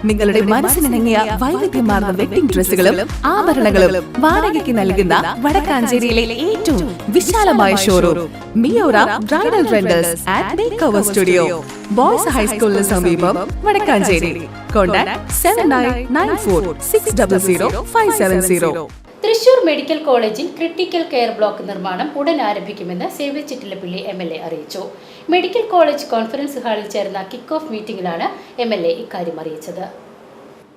നിങ്ങളുടെ മനസ്സിനിണങ്ങിയ വൈവിധ്യമാർന്ന വെഡിംഗ് ഡ്രസ്സുകളും ആഭരണങ്ങളും വാടകയ്ക്ക് നൽകുന്ന വടക്കാഞ്ചേരിയിലെ ഏറ്റവും വിശാലമായ ഷോറൂം മിയോറ bridal rentals and makeover studio, boys ഹൈസ്കൂളിന് സമീപം, വടക്കാഞ്ചേരി. കോൺടാക്ട് 7994600570. തൃശൂർ മെഡിക്കൽ കോളേജിൽ ക്രിട്ടിക്കൽ കെയർ ബ്ലോക്ക് നിർമ്മാണം ഉടൻ ആരംഭിക്കുമെന്ന് സേവ്യർ ചിറ്റിലപ്പള്ളി MLA അറിയിച്ചു. മെഡിക്കൽ കോളേജ് കോൺഫറൻസ് ഹാളിൽ ചേർന്ന കിക്ക് ഓഫ് മീറ്റിംഗിലാണ് MLA ഇക്കാര്യം അറിയിച്ചത്.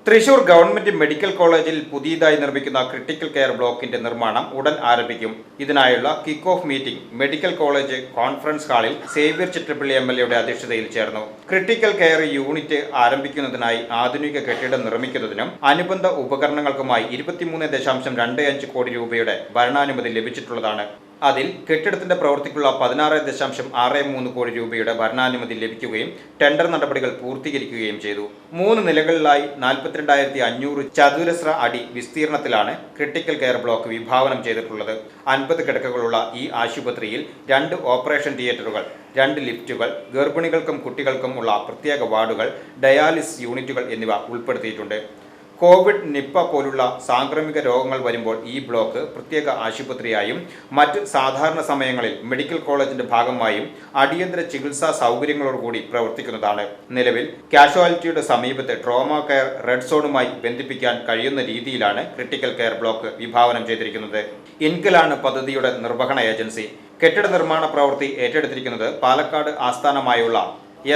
തൃശൂർ ഗവൺമെന്റ് മെഡിക്കൽ കോളേജിൽ പുതിയതായി നിർമ്മിക്കുന്ന ക്രിട്ടിക്കൽ കെയർ ബ്ലോക്കിന്റെ നിർമ്മാണം ഉടൻ ആരംഭിക്കും. ഇതിനായുള്ള kick off meeting medical college conference ഹാളിൽ സേവ്യർ ചിറ്റിലപ്പള്ളി MLAയുടെ അധ്യക്ഷതയിൽ ചേർന്നു. ക്രിട്ടിക്കൽ കെയർ യൂണിറ്റ് ആരംഭിക്കുന്നതിനായി ആധുനിക കെട്ടിടം നിർമ്മിക്കുന്നതിനും അനുബന്ധ ഉപകരണങ്ങൾക്കുമായി 23.25 കോടി രൂപയുടെ ഭരണാനുമതി ലഭിച്ചിട്ടുള്ളതാണ്. അതിൽ കെട്ടിടത്തിന്റെ പ്രവൃത്തിക്കുള്ള 16.63 കോടി രൂപയുടെ ഭരണാനുമതി ലഭിക്കുകയും ടെൻഡർ നടപടികൾ പൂർത്തീകരിക്കുകയും ചെയ്തു. 3 നിലകളിലായി 42,500 ചതുരശ്ര അടി വിസ്തീർണത്തിലാണ് ക്രിട്ടിക്കൽ കെയർ ബ്ലോക്ക് വിഭാവനം ചെയ്തിട്ടുള്ളത്. 50 കിടക്കകളുള്ള ഈ ആശുപത്രിയിൽ 2 ഓപ്പറേഷൻ തിയേറ്ററുകൾ, 2 ലിഫ്റ്റുകൾ, ഗർഭിണികൾക്കും കുട്ടികൾക്കും ഉള്ള പ്രത്യേക വാർഡുകൾ, ഡയാലിസിസ് യൂണിറ്റുകൾ എന്നിവ ഉൾപ്പെടുത്തിയിട്ടുണ്ട്. കോവിഡ്, നിപ്പ പോലുള്ള സാംക്രമിക രോഗങ്ങൾ വരുമ്പോൾ ഈ ബ്ലോക്ക് പ്രത്യേക ആശുപത്രിയായും മറ്റ് സാധാരണ സമയങ്ങളിൽ മെഡിക്കൽ കോളേജിന്റെ ഭാഗമായും അടിയന്തര ചികിത്സാ സൗകര്യങ്ങളോടുകൂടി പ്രവർത്തിക്കുന്നതാണ്. നിലവിൽ കാഷ്വാലിറ്റിയുടെ സമീപത്ത് ട്രോമ കെയർ റെഡ് സോണുമായി ബന്ധിപ്പിക്കാൻ കഴിയുന്ന രീതിയിലാണ് ക്രിട്ടിക്കൽ കെയർ ബ്ലോക്ക് വിഭാവനം ചെയ്തിരിക്കുന്നത്. ഇൻകലാണ് പദ്ധതിയുടെ നിർവഹണ ഏജൻസി. കെട്ടിട നിർമ്മാണ പ്രവൃത്തി ഏറ്റെടുത്തിരിക്കുന്നത് പാലക്കാട് ആസ്ഥാനമായുള്ള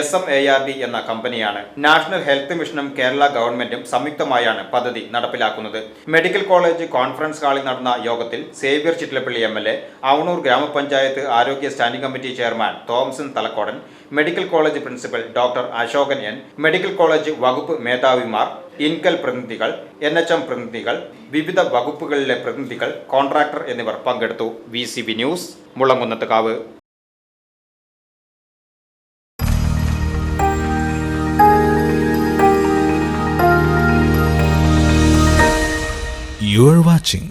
SMARD എന്ന കമ്പനിയാണ്. നാഷണൽ ഹെൽത്ത് മിഷനും കേരള ഗവൺമെന്റും സംയുക്തമായാണ് പദ്ധതി നടപ്പിലാക്കുന്നത്. മെഡിക്കൽ കോളേജ് കോൺഫറൻസ് ഹാളിൽ നടന്ന യോഗത്തിൽ സേവ്യർ ചിറ്റിലപ്പള്ളി MLA, അവണൂർ ഗ്രാമപഞ്ചായത്ത് ആരോഗ്യ standing committee chairman Thomason Thalakkodan, medical college principal doctor Ashokan N, medical college വകുപ്പ് മേധാവിമാർ, ഇൻകൽ പ്രതിനിധികൾ, NHM പ്രതിനിധികൾ, വിവിധ വകുപ്പുകളിലെ പ്രതിനിധികൾ, കോൺട്രാക്ടർ എന്നിവർ പങ്കെടുത്തു. VCB news, Mulankunnathukavu. You are watching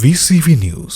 VCV News.